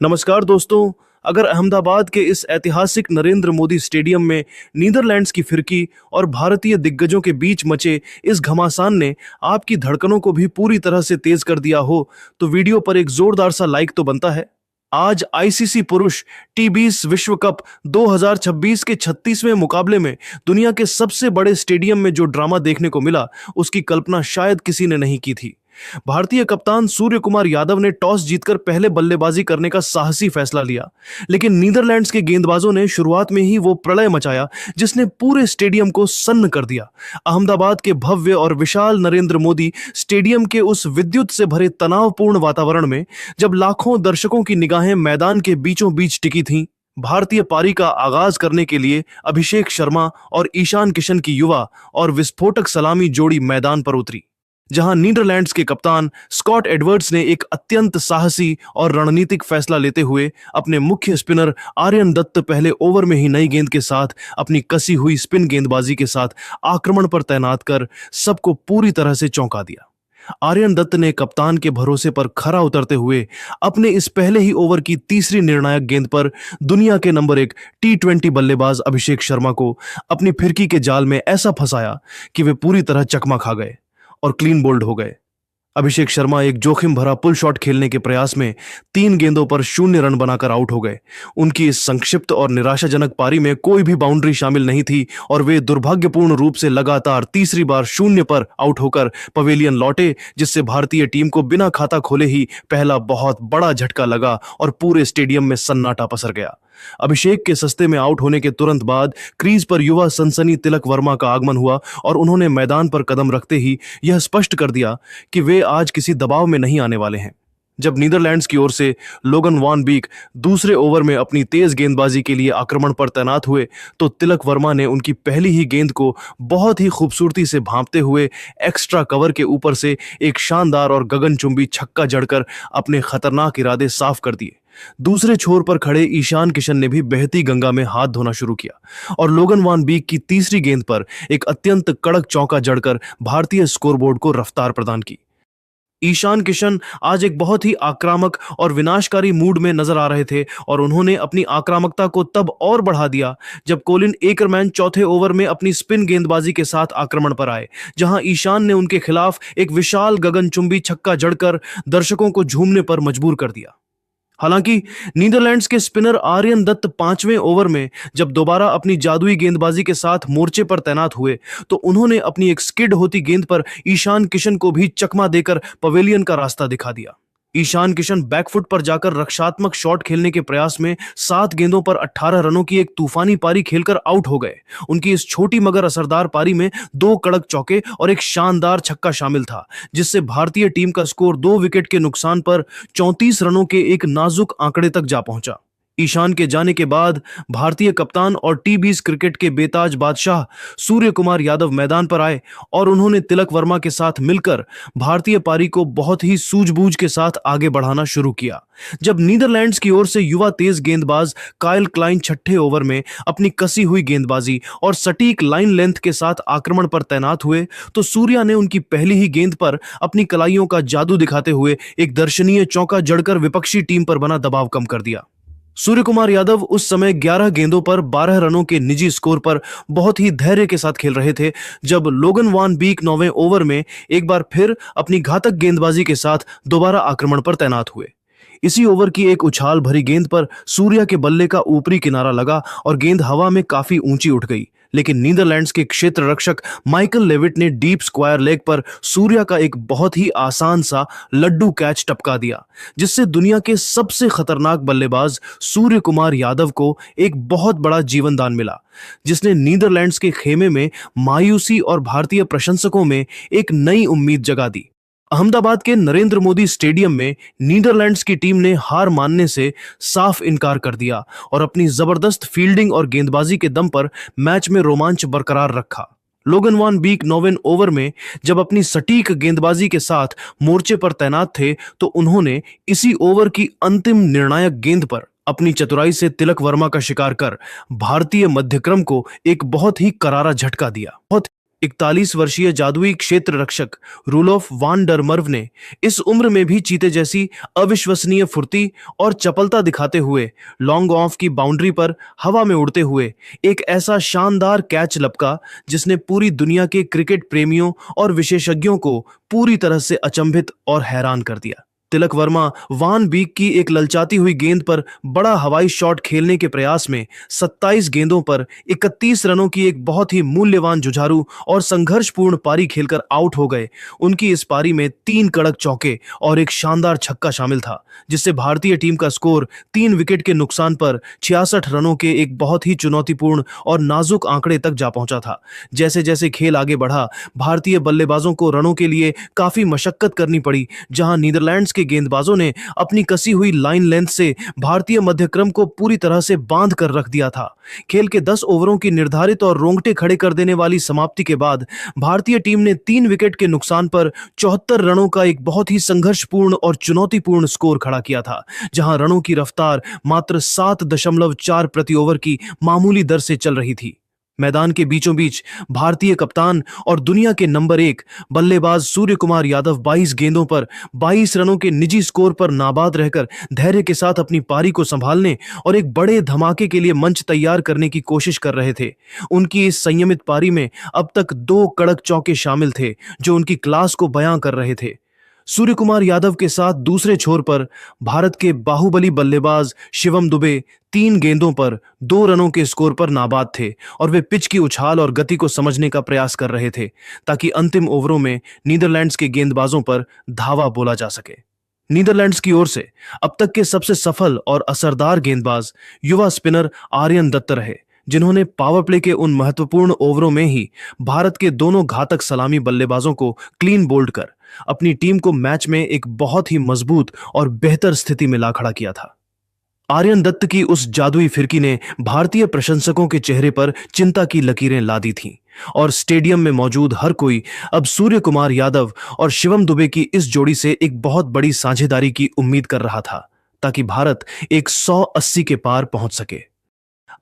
नमस्कार दोस्तों। अगर अहमदाबाद के इस ऐतिहासिक नरेंद्र मोदी स्टेडियम में नीदरलैंड्स की फिरकी और भारतीय दिग्गजों के बीच मचे इस घमासान ने आपकी धड़कनों को भी पूरी तरह से तेज कर दिया हो, तो वीडियो पर एक जोरदार सा लाइक तो बनता है। आज आईसीसी पुरुष टी20 विश्व कप 2026 के 36वें मुकाबले में दुनिया के सबसे बड़े स्टेडियम में जो ड्रामा देखने को मिला, उसकी कल्पना शायद किसी ने नहीं की थी। भारतीय कप्तान सूर्य कुमार यादव ने टॉस जीतकर पहले बल्लेबाजी करने का साहसी फैसला लिया, लेकिन नीदरलैंड्स के गेंदबाजों ने शुरुआत में ही वो प्रलय मचाया जिसने पूरे स्टेडियम को सन्न कर दिया। अहमदाबाद के भव्य और विशाल नरेंद्र मोदी स्टेडियम के उस विद्युत से भरे तनावपूर्ण वातावरण में जब लाखों दर्शकों की निगाहें मैदान के बीचों बीच टिकी थीं, भारतीय पारी का आगाज करने के लिए अभिषेक शर्मा और ईशान किशन की युवा और विस्फोटक सलामी जोड़ी मैदान पर उतरी। जहां नीदरलैंड्स के कप्तान स्कॉट एडवर्ड्स ने एक अत्यंत साहसी और रणनीतिक फैसला लेते हुए अपने मुख्य स्पिनर आर्यन दत्त पहले ओवर में ही नई गेंद के साथ अपनी कसी हुई स्पिन गेंदबाजी के साथ आक्रमण पर तैनात कर सबको पूरी तरह से चौंका दिया। आर्यन दत्त ने कप्तान के भरोसे पर खरा उतरते हुए अपने इस पहले ही ओवर की तीसरी निर्णायक गेंद पर दुनिया के नंबर 1 टी20 बल्लेबाज अभिषेक शर्मा को अपनी फिरकी के जाल में ऐसा फंसाया कि वे पूरी तरह चकमा खा गए और क्लीन बोल्ड हो गए। अभिषेक शर्मा एक जोखिम भरा पुल शॉट खेलने के प्रयास में 3 गेंदों पर 0 रन बनाकर आउट हो गए। उनकी इस संक्षिप्त और निराशाजनक पारी में कोई भी बाउंड्री शामिल नहीं थी और वे दुर्भाग्यपूर्ण रूप से लगातार तीसरी बार 0 पर आउट होकर पवेलियन लौटे, जिससे भारतीय टीम को बिना खाता खोले ही पहला बहुत बड़ा झटका लगा और पूरे स्टेडियम में सन्नाटा पसर गया। अभिषेक के सस्ते में आउट होने के तुरंत बाद क्रीज पर युवा सनसनी तिलक वर्मा का आगमन हुआ और उन्होंने मैदान पर कदम रखते ही यह स्पष्ट कर दिया कि वे आज किसी दबाव में नहीं आने वाले हैं। जब नीदरलैंड्स की ओर से लोगन वान बीक दूसरे ओवर में अपनी तेज गेंदबाजी के लिए आक्रमण पर तैनात हुए, तो तिलक वर्मा ने उनकी पहली ही गेंद को बहुत ही खूबसूरती से भांपते हुए एक्स्ट्रा कवर के ऊपर से एक शानदार और गगनचुंबी छक्का जड़कर अपने खतरनाक इरादे साफ कर दिए। दूसरे छोर पर खड़े ईशान किशन ने भी बहती गंगा में हाथ धोना शुरू किया और लोगन वान बीक की तीसरी गेंद पर एक अत्यंत कड़क चौका जड़कर भारतीय स्कोरबोर्ड को रफ्तार प्रदान की। ईशान किशन आज एक बहुत ही आक्रामक और विनाशकारी मूड में नजर आ रहे थे और उन्होंने अपनी आक्रामकता को तब और बढ़ा दिया जब कोलिन एकरमैन चौथे ओवर में अपनी स्पिन गेंदबाजी के साथ आक्रमण पर आए, जहां ईशान ने उनके खिलाफ एक विशाल गगनचुंबी छक्का जड़कर दर्शकों को झूमने पर मजबूर कर दिया। हालांकि नीदरलैंड्स के स्पिनर आर्यन दत्त 5वें ओवर में जब दोबारा अपनी जादुई गेंदबाजी के साथ मोर्चे पर तैनात हुए, तो उन्होंने अपनी एक स्किड होती गेंद पर ईशान किशन को भी चकमा देकर पवेलियन का रास्ता दिखा दिया। ईशान किशन बैकफुट पर जाकर रक्षात्मक शॉट खेलने के प्रयास में 7 गेंदों पर 18 रनों की एक तूफानी पारी खेलकर आउट हो गए। उनकी इस छोटी मगर असरदार पारी में 2 कड़क चौके और एक शानदार छक्का शामिल था, जिससे भारतीय टीम का स्कोर 2 विकेट के नुकसान पर 34 रनों के एक नाजुक आंकड़े तक जा पहुंचा। ईशान के जाने के बाद भारतीय कप्तान और टी20 क्रिकेट के बेताज बादशाह सूर्य कुमार यादव मैदान पर आए और उन्होंने तिलक वर्मा के साथ मिलकर भारतीय पारी को बहुत ही सूझबूझ के साथ आगे बढ़ाना शुरू किया। जब नीदरलैंड्स की ओर से युवा तेज गेंदबाज काइल क्लाइन छठे ओवर में अपनी कसी हुई गेंदबाजी और सटीक लाइन लेंथ के साथ आक्रमण पर तैनात हुए, तो सूर्या ने उनकी पहली ही गेंद पर अपनी कलाइयों का जादू दिखाते हुए एक दर्शनीय चौका जड़कर विपक्षी टीम पर बना दबाव कम कर दिया। सूर्य कुमार यादव उस समय 11 गेंदों पर 12 रनों के निजी स्कोर पर बहुत ही धैर्य के साथ खेल रहे थे, जब लोगन वान बीक 9वें ओवर में एक बार फिर अपनी घातक गेंदबाजी के साथ दोबारा आक्रमण पर तैनात हुए। इसी ओवर की एक उछाल भरी गेंद पर सूर्या के बल्ले का ऊपरी किनारा लगा और गेंद हवा में काफी ऊंची उठ गई, लेकिन नीदरलैंड्स के क्षेत्र रक्षक माइकल लेविट ने डीप स्क्वायर लेग पर सूर्या का एक बहुत ही आसान सा लड्डू कैच टपका दिया, जिससे दुनिया के सबसे खतरनाक बल्लेबाज सूर्य कुमार यादव को एक बहुत बड़ा जीवन दान मिला, जिसने नीदरलैंड्स के खेमे में मायूसी और भारतीय प्रशंसकों में एक नई उम्मीद जगा दी। अहमदाबाद के नरेंद्र मोदी स्टेडियम में नीदरलैंड्स की टीम ने हार मानने से साफ इनकार कर दिया और अपनी जबरदस्त फील्डिंग और गेंदबाजी के दम पर मैच में रोमांच बरकरार रखा। लोगन वान बीक 9वें ओवर में जब अपनी सटीक गेंदबाजी के साथ मोर्चे पर तैनात थे, तो उन्होंने इसी ओवर की अंतिम निर्णायक गेंद पर अपनी चतुराई से तिलक वर्मा का शिकार कर भारतीय मध्यक्रम को एक बहुत ही करारा झटका दिया। 41 वर्षीय जादुई क्षेत्र रक्षक रूलोफ वान डर मर्व ने इस उम्र में भी चीते जैसी अविश्वसनीय फुर्ती और चपलता दिखाते हुए लॉन्ग ऑफ की बाउंड्री पर हवा में उड़ते हुए एक ऐसा शानदार कैच लपका जिसने पूरी दुनिया के क्रिकेट प्रेमियों और विशेषज्ञों को पूरी तरह से अचंभित और हैरान कर दिया। तिलक वर्मा वान बीक की एक ललचाती हुई गेंद पर बड़ा हवाई शॉट खेलने के प्रयास में 27 गेंदों पर 31 रनों की एक बहुत ही मूल्यवान जुझारू और संघर्षपूर्ण पारी खेलकर आउट हो गए। उनकी इस पारी में 3 कड़क चौके और एक शानदार छक्का शामिल था, जिससे भारतीय टीम का स्कोर 3 विकेट के नुकसान पर 66 रनों के एक बहुत ही चुनौतीपूर्ण और नाजुक आंकड़े तक जा पहुंचा था। जैसे जैसे खेल आगे बढ़ा, भारतीय बल्लेबाजों को रनों के लिए काफी मशक्कत करनी पड़ी, जहां नीदरलैंड्स के गेंदबाजों ने अपनी कसी हुई लाइन लेंथ से भारतीय मध्यक्रम को पूरी तरह से बांध कर रख दिया था। खेल के 10 ओवरों की निर्धारित और रोंगटे खड़े कर देने वाली समाप्ति के बाद भारतीय टीम ने 3 विकेट के नुकसान पर 74 रनों का एक बहुत ही संघर्षपूर्ण और चुनौतीपूर्ण स्कोर खड़ा किया था, जहां रनों की रफ्तार मात्र 7.4 प्रति ओवर की मामूली दर से चल रही थी। मैदान के बीचों बीच भारतीय कप्तान और दुनिया के नंबर 1 बल्लेबाज सूर्य कुमार यादव 22 गेंदों पर 22 रनों के निजी स्कोर पर नाबाद रहकर धैर्य के साथ अपनी पारी को संभालने और एक बड़े धमाके के लिए मंच तैयार करने की कोशिश कर रहे थे। उनकी इस संयमित पारी में अब तक 2 कड़क चौके शामिल थे, जो उनकी क्लास को बयां कर रहे थे। सूर्य कुमार यादव के साथ दूसरे छोर पर भारत के बाहुबली बल्लेबाज शिवम दुबे 3 गेंदों पर 2 रनों के स्कोर पर नाबाद थे और वे पिच की उछाल और गति को समझने का प्रयास कर रहे थे, ताकि अंतिम ओवरों में नीदरलैंड्स के गेंदबाजों पर धावा बोला जा सके। नीदरलैंड्स की ओर से अब तक के सबसे सफल और असरदार गेंदबाज युवा स्पिनर आर्यन दत्त रहे, जिन्होंने पावर प्ले के उन महत्वपूर्ण ओवरों में ही भारत के दोनों घातक सलामी बल्लेबाजों को क्लीन बोल्ड कर अपनी टीम को मैच में एक बहुत ही मजबूत और बेहतर स्थिति में ला खड़ा किया था। आर्यन दत्त की उस जादुई फिरकी ने भारतीय प्रशंसकों के चेहरे पर चिंता की लकीरें ला दी थीं और स्टेडियम में मौजूद हर कोई अब सूर्य कुमार यादव और शिवम दुबे की इस जोड़ी से एक बहुत बड़ी साझेदारी की उम्मीद कर रहा था, ताकि भारत एक 180 के पार पहुंच सके।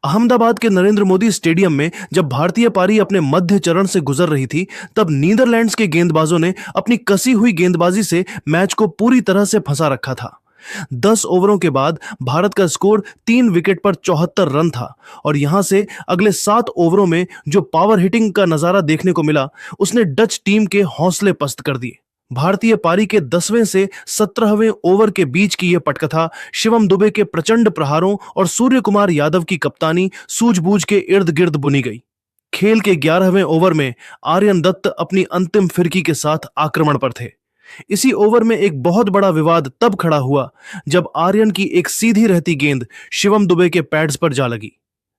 अहमदाबाद के नरेंद्र मोदी स्टेडियम में जब भारतीय पारी अपने मध्य चरण से गुजर रही थी, तब नीदरलैंड्स के गेंदबाजों ने अपनी कसी हुई गेंदबाजी से मैच को पूरी तरह से फंसा रखा था। 10 ओवरों के बाद भारत का स्कोर 3 विकेट पर 74 रन था और यहां से अगले 7 ओवरों में जो पावर हिटिंग का नजारा देखने को मिला, उसने डच टीम के हौसले पस्त कर दिए। भारतीय पारी के 10वें से 17वें ओवर के बीच की यह पटकथा शिवम दुबे के प्रचंड प्रहारों और सूर्य कुमार यादव की कप्तानी सूझबूझ के इर्द गिर्द बुनी गई। खेल के 11वें ओवर में आर्यन दत्त अपनी अंतिम फिरकी के साथ आक्रमण पर थे। इसी ओवर में एक बहुत बड़ा विवाद तब खड़ा हुआ जब आर्यन की एक सीधी रहती गेंद शिवम दुबे के पैड्स पर जा लगी।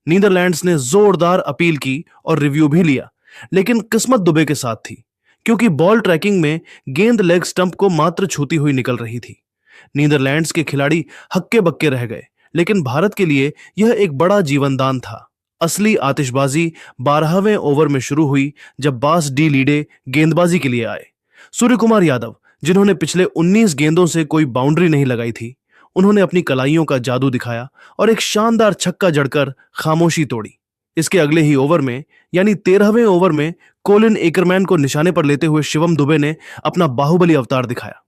नीदरलैंड्स ने जोरदार अपील की और रिव्यू भी लिया, लेकिन किस्मत दुबे के साथ थी, क्योंकि बॉल ट्रैकिंग में गेंद लेग स्टंप को मात्र छूती हुई निकल रही थी। नीदरलैंड्स के खिलाड़ी हक्के बक्के रह गए, लेकिन भारत के लिए यह एक बड़ा जीवनदान था। असली आतिशबाजी 12वें ओवर में शुरू हुई, जब बास डी लीडे गेंदबाजी के लिए आए। सूर्य कुमार यादव, जिन्होंने पिछले 19 गेंदों से कोई बाउंड्री नहीं लगाई थी, उन्होंने अपनी कलाइयों का जादू दिखाया और एक शानदार छक्का जड़कर खामोशी तोड़ी। इसके अगले ही ओवर में, यानी 13वें ओवर में, कोलिन एकरमैन को निशाने पर लेते हुए शिवम दुबे ने अपना बाहुबली अवतार दिखाया।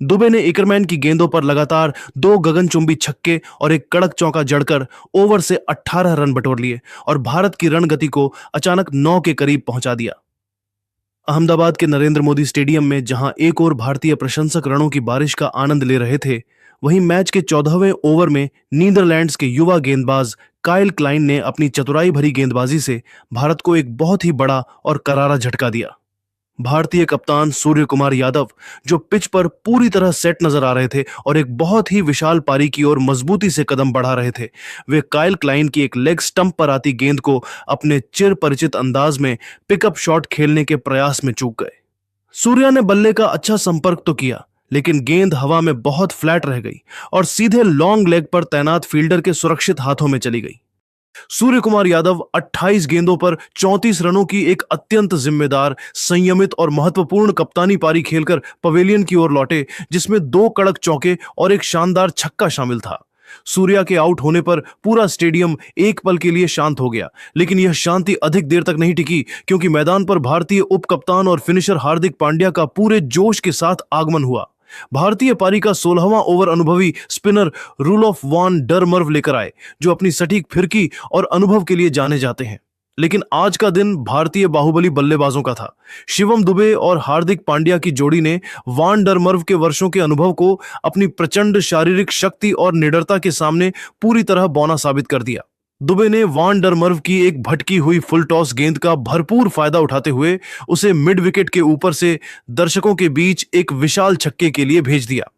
दुबे ने एकरमैन की गेंदों पर लगातार 2 गगनचुंबी छक्के और एक कड़क चौका जड़कर ओवर से 18 रन बटोर लिए और भारत की रन गति को अचानक 9 के करीब पहुंचा दिया। अहमदाबाद के नरेंद्र मोदी स्टेडियम में जहां एक और भारतीय प्रशंसक रनों की बारिश का आनंद ले रहे थे, वहीं मैच के 14वें ओवर में नीदरलैंड्स के युवा गेंदबाज काइल क्लाइन ने अपनी चतुराई भरी गेंदबाजी से भारत को एक बहुत ही बड़ा और करारा झटका दिया। भारतीय कप्तान सूर्य कुमार यादव, जो पिच पर पूरी तरह सेट नजर आ रहे थे और एक बहुत ही विशाल पारी की ओर मजबूती से कदम बढ़ा रहे थे, वे काइल क्लाइन की एक लेग स्टंप पर आती गेंद को अपने चिर परिचित अंदाज में पिकअप शॉट खेलने के प्रयास में चूक गए। सूर्या ने बल्ले का अच्छा संपर्क तो किया, लेकिन गेंद हवा में बहुत फ्लैट रह गई और सीधे लॉन्ग लेग पर तैनात फील्डर के सुरक्षित हाथों में चली गई। सूर्य कुमार यादव 28 गेंदों पर 34 रनों की एक अत्यंत जिम्मेदार, संयमित और महत्वपूर्ण कप्तानी पारी खेलकर पवेलियन की ओर लौटे, जिसमें 2 कड़क चौके और एक शानदार छक्का शामिल था। सूर्या के आउट होने पर पूरा स्टेडियम एक पल के लिए शांत हो गया, लेकिन यह शांति अधिक देर तक नहीं टिकी, क्योंकि मैदान पर भारतीय उप कप्तान और फिनिशर हार्दिक पांड्या का पूरे जोश के साथ आगमन हुआ। भारतीय पारी का 16वां ओवर अनुभवी स्पिनर रूलफ वॉन डर मर्व लेकर आए, जो अपनी सटीक फिरकी और अनुभव के लिए जाने जाते हैं। लेकिन आज का दिन भारतीय बाहुबली बल्लेबाजों का था। शिवम दुबे और हार्दिक पांड्या की जोड़ी ने वान डर मर्व के वर्षों के अनुभव को अपनी प्रचंड शारीरिक शक्ति और निडरता के सामने पूरी तरह बौना साबित कर दिया। दुबे ने वान डर मर्व की एक भटकी हुई फुल टॉस गेंद का भरपूर फायदा उठाते हुए उसे मिड विकेट के ऊपर से दर्शकों के बीच एक विशाल छक्के के लिए भेज दिया।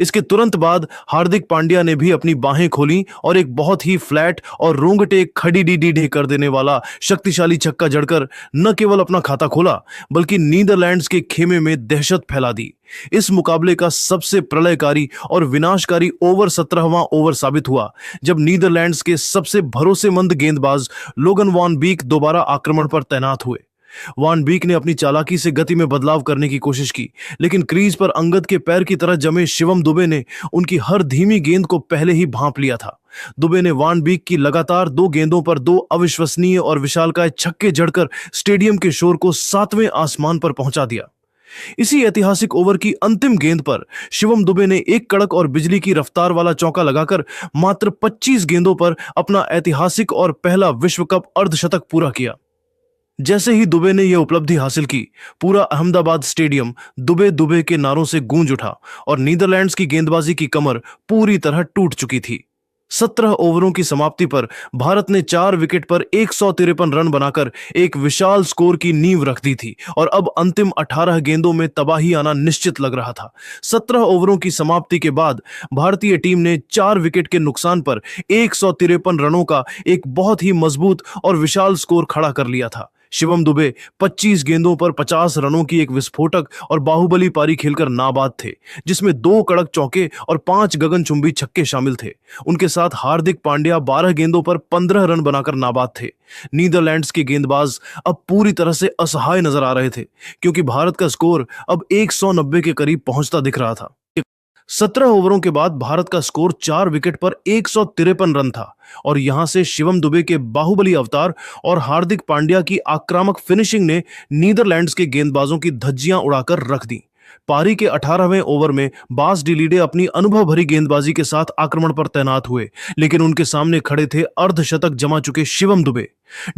इसके तुरंत बाद हार्दिक पांड्या ने भी अपनी बाहें खोली और एक बहुत ही फ्लैट और रोंगटे खड़ी डी कर देने वाला शक्तिशाली छक्का जड़कर न केवल अपना खाता खोला, बल्कि नीदरलैंड्स के खेमे में दहशत फैला दी। इस मुकाबले का सबसे प्रलयकारी और विनाशकारी ओवर 17वां ओवर साबित हुआ, जब नीदरलैंड्स के सबसे भरोसेमंद गेंदबाज लोगन वॉन बीक दोबारा आक्रमण पर तैनात हुए। वान बीक ने अपनी चालाकी से गति में बदलाव करने की कोशिश की, लेकिन क्रीज पर अंगद के पैर की तरह जमे शिवम दुबे ने उनकी हर धीमी गेंद को पहले ही भांप लिया था। दुबे ने वान बीक की लगातार 2 गेंदों पर 2 अविश्वसनीय और विशालकाय छक्के जड़कर स्टेडियम के शोर को 7वें आसमान पर पहुंचा दिया। इसी ऐतिहासिक ओवर की अंतिम गेंद पर शिवम दुबे ने एक कड़क और बिजली की रफ्तार वाला चौका लगाकर मात्र 25 गेंदों पर अपना ऐतिहासिक और पहला विश्व कप अर्धशतक पूरा किया। जैसे ही दुबे ने यह उपलब्धि हासिल की, पूरा अहमदाबाद स्टेडियम दुबे दुबे के नारों से गूंज उठा और नीदरलैंड्स की गेंदबाजी की कमर पूरी तरह टूट चुकी थी। 17 ओवरों की समाप्ति पर भारत ने 4 विकेट पर 153 रन बनाकर एक विशाल स्कोर की नींव रख दी थी और अब अंतिम 18 गेंदों में तबाही आना निश्चित लग रहा था। 17 ओवरों की समाप्ति के बाद भारतीय टीम ने 4 विकेट के नुकसान पर 153 रनों का एक बहुत ही मजबूत और विशाल स्कोर खड़ा कर लिया था। शिवम दुबे 25 गेंदों पर 50 रनों की एक विस्फोटक और बाहुबली पारी खेलकर नाबाद थे, जिसमें 2 कड़क चौके और 5 गगनचुंबी छक्के शामिल थे। उनके साथ हार्दिक पांड्या 12 गेंदों पर 15 रन बनाकर नाबाद थे। नीदरलैंड्स के गेंदबाज अब पूरी तरह से असहाय नजर आ रहे थे, क्योंकि भारत का स्कोर अब 190 के करीब पहुंचता दिख रहा था। 17 ओवरों के बाद भारत का स्कोर 4 विकेट पर 153 रन था और यहां से शिवम दुबे के बाहुबली अवतार और हार्दिक पांड्या की आक्रामक फिनिशिंग ने नीदरलैंड्स के गेंदबाजों की धज्जियां उड़ाकर रख दी। पारी के 18वें ओवर में बास डिलीडे अपनी अनुभव भरी गेंदबाजी के साथ आक्रमण पर तैनात हुए, लेकिन उनके सामने खड़े थे अर्धशतक जमा चुके शिवम दुबे।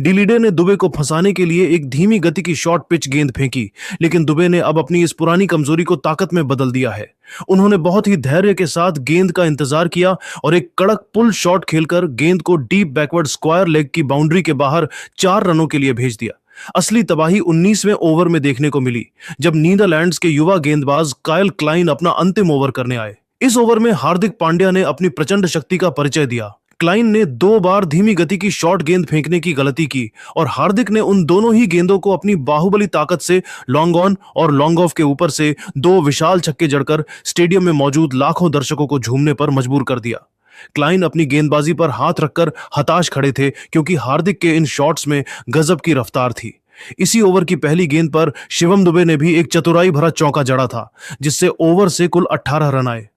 डिलीडे ने दुबे को फंसाने के लिए एक धीमी गति की शॉर्ट पिच गेंद फेंकी, लेकिन दुबे ने अब अपनी इस पुरानी कमजोरी को ताकत में बदल दिया है। उन्होंने बहुत ही धैर्य के साथ गेंद का इंतजार किया और एक कड़क पुल शॉट खेलकर गेंद को डीप बैकवर्ड स्क्वायर लेग की बाउंड्री के बाहर 4 रनों के लिए भेज दिया। असली तबाही 19वें ओवर में देखने को मिली, जब नीदरलैंड्स के युवा गेंदबाज काइल क्लाइन अपना अंतिम ओवर करने आए। इस ओवर में हार्दिक पांड्या ने अपनी प्रचंड शक्ति का परिचय दिया। क्लाइन ने 2 बार धीमी गति की शॉर्ट गेंद फेंकने की गलती की और हार्दिक ने उन दोनों ही गेंदों को अपनी बाहुबली ताकत से लॉन्ग ऑन और लॉन्ग ऑफ के ऊपर से 2 विशाल छक्के जड़कर स्टेडियम में मौजूद लाखों दर्शकों को झूमने पर मजबूर कर दिया। क्लाइन अपनी गेंदबाजी पर हाथ रखकर हताश खड़े थे, क्योंकि हार्दिक के इन शॉट्स में गजब की रफ्तार थी। इसी ओवर की पहली गेंद पर शिवम दुबे ने भी एक चतुराई भरा चौका जड़ा था, जिससे ओवर से कुल 18 रन आए।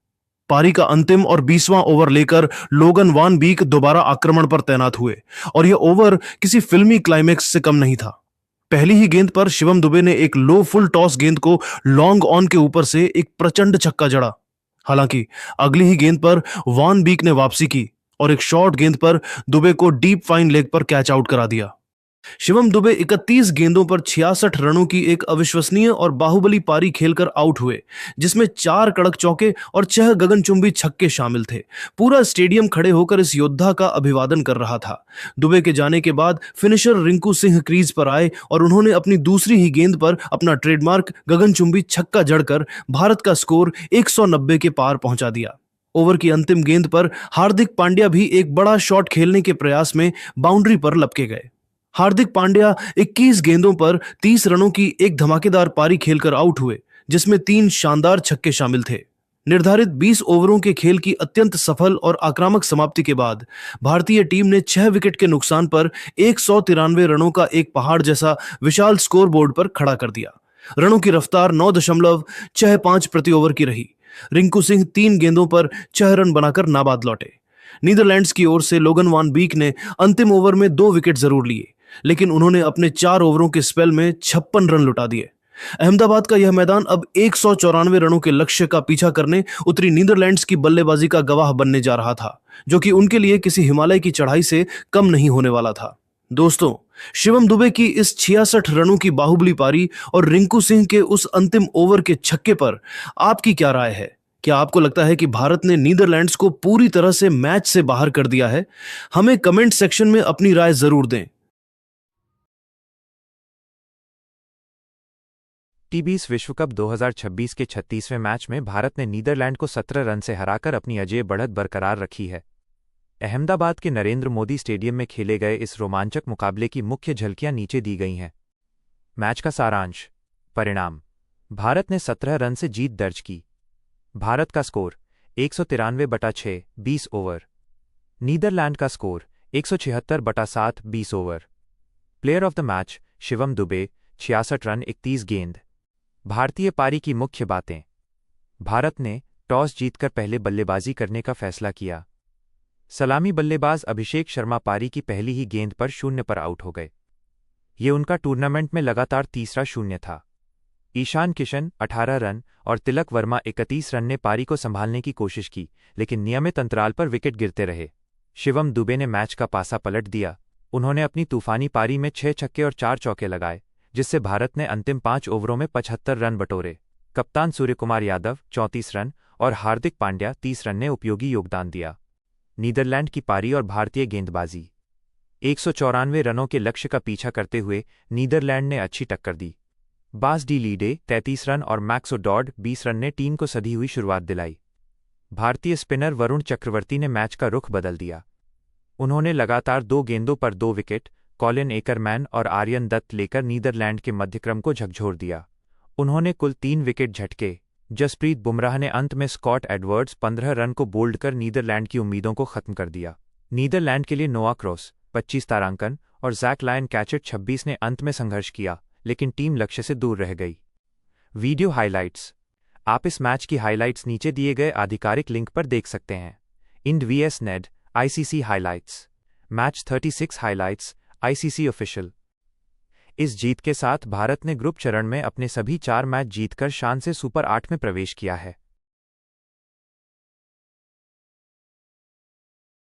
पारी का अंतिम और 20वां ओवर लेकर लोगन वान बीक दोबारा आक्रमण पर तैनात हुए और यह ओवर किसी फिल्मी क्लाइमैक्स से कम नहीं था। पहली ही गेंद पर शिवम दुबे ने एक लो फुल टॉस गेंद को लॉन्ग ऑन के ऊपर से एक प्रचंड छक्का जड़ा। हालांकि अगली ही गेंद पर वान बीक ने वापसी की और एक शॉर्ट गेंद पर दुबे को डीप फाइन लेग पर कैच आउट करा दिया। शिवम दुबे 31 गेंदों पर 66 रनों की एक अविश्वसनीय और बाहुबली पारी खेलकर आउट हुए, जिसमें 4 कड़क चौके और 6 गगनचुंबी छक्के शामिल थे। पूरा स्टेडियम खड़े होकर इस योद्धा का अभिवादन कर रहा था। दुबे के जाने के बाद फिनिशर रिंकू सिंह क्रीज पर आए और उन्होंने अपनी दूसरी ही गेंद पर अपना ट्रेडमार्क गगनचुंबी छक्का जड़कर भारत का स्कोर 190 के पार पहुंचा दिया। ओवर की अंतिम गेंद पर हार्दिक पांड्या भी एक बड़ा शॉट खेलने के प्रयास में बाउंड्री पर लपके गए। हार्दिक पांड्या 21 गेंदों पर 30 रनों की एक धमाकेदार पारी खेलकर आउट हुए, जिसमें 3 शानदार छक्के शामिल थे। निर्धारित 20 ओवरों के खेल की अत्यंत सफल और आक्रामक समाप्ति के बाद भारतीय टीम ने 6 विकेट के नुकसान पर 193 रनों का एक पहाड़ जैसा विशाल स्कोरबोर्ड पर खड़ा कर दिया। रनों की रफ्तार 9.65 प्रति ओवर की रही। रिंकू सिंह 3 गेंदों पर 6 रन बनाकर नाबाद लौटे। नीदरलैंड्स की ओर से लोगन वान बीक ने अंतिम ओवर में 2 विकेट जरूर लिए, लेकिन उन्होंने अपने 4 ओवरों के स्पेल में 56 रन लुटा दिए। अहमदाबाद का यह मैदान अब 194 रनों के लक्ष्य का पीछा करने उतरी नीदरलैंड्स की बल्लेबाजी का गवाह बनने जा रहा था, जो कि उनके लिए किसी हिमालय की चढ़ाई से कम नहीं होने वाला था। दोस्तों, शिवम दुबे की इस 66 रनों की बाहुबली पारी और रिंकू सिंह के उस अंतिम ओवर के छक्के पर आपकी क्या राय है? क्या आपको लगता है कि भारत ने नीदरलैंड्स को पूरी तरह से मैच से बाहर कर दिया है? हमें कमेंट सेक्शन में अपनी राय जरूर दें। टी20 विश्व कप 2026 के 36वें मैच में भारत ने नीदरलैंड को 17 रन से हराकर अपनी अजेय बढ़त बरकरार रखी है। अहमदाबाद के नरेंद्र मोदी स्टेडियम में खेले गए इस रोमांचक मुकाबले की मुख्य झलकियां नीचे दी गई हैं। मैच का सारांश। परिणाम: भारत ने 17 रन से जीत दर्ज की। भारत का स्कोर 193/6 20 ओवर। नीदरलैंड का score 176/7 20 over. Player of the match Shivam Dubey, 66 run 31 गेंद। भारतीय पारी की मुख्य बातें। भारत ने टॉस जीतकर पहले बल्लेबाजी करने का फैसला किया। सलामी बल्लेबाज अभिषेक शर्मा पारी की पहली ही गेंद पर 0 पर आउट हो गए। ये उनका टूर्नामेंट में लगातार तीसरा 0 था। ईशान किशन 18 रन और तिलक वर्मा 31 रन ने पारी को संभालने की कोशिश की, लेकिन नियमित अंतराल पर विकेट गिरते रहे। शिवम दुबे ने मैच का पासा पलट दिया। उन्होंने अपनी तूफानी पारी में 6 छक्के और 4 चौके लगाए, जिससे भारत ने अंतिम 5 ओवरों में 75 रन बटोरे। कप्तान सूर्यकुमार यादव 34 रन और हार्दिक पांड्या 30 रन ने उपयोगी योगदान दिया। नीदरलैंड की पारी और भारतीय गेंदबाजी। 194 रनों के लक्ष्य का पीछा करते हुए नीदरलैंड ने अच्छी टक्कर दी। बास डी लीडे 33 रन और मैक्स ओडॉड 20 रन ने टीम को सधी हुई शुरुआत दिलाई। भारतीय स्पिनर वरुण चक्रवर्ती ने मैच का रुख बदल दिया। उन्होंने लगातार 2 गेंदों पर 2 विकेट, कॉलिन एकरमैन और आर्यन दत्त लेकर नीदरलैंड के मध्यक्रम को झकझोर दिया। उन्होंने कुल 3 विकेट झटके। जसप्रीत बुमराह ने अंत में स्कॉट एडवर्ड्स 15 रन को बोल्ड कर नीदरलैंड की उम्मीदों को खत्म कर दिया। नीदरलैंड के लिए नोआ क्रॉस 25 तारांकन और जैक लायन कैचेट 26 ने अंत में संघर्ष किया, लेकिन टीम लक्ष्य से दूर रह गई। Video highlights. आप इस मैच की हाइलाइट्स नीचे दिए गए आधिकारिक लिंक पर देख सकते हैं। IND vs NED ICC highlights. Match 36 highlights ICC official. इस जीत के साथ भारत ने ग्रुप चरण में अपने सभी 4 मैच जीतकर शान से सुपर 8 में प्रवेश किया है।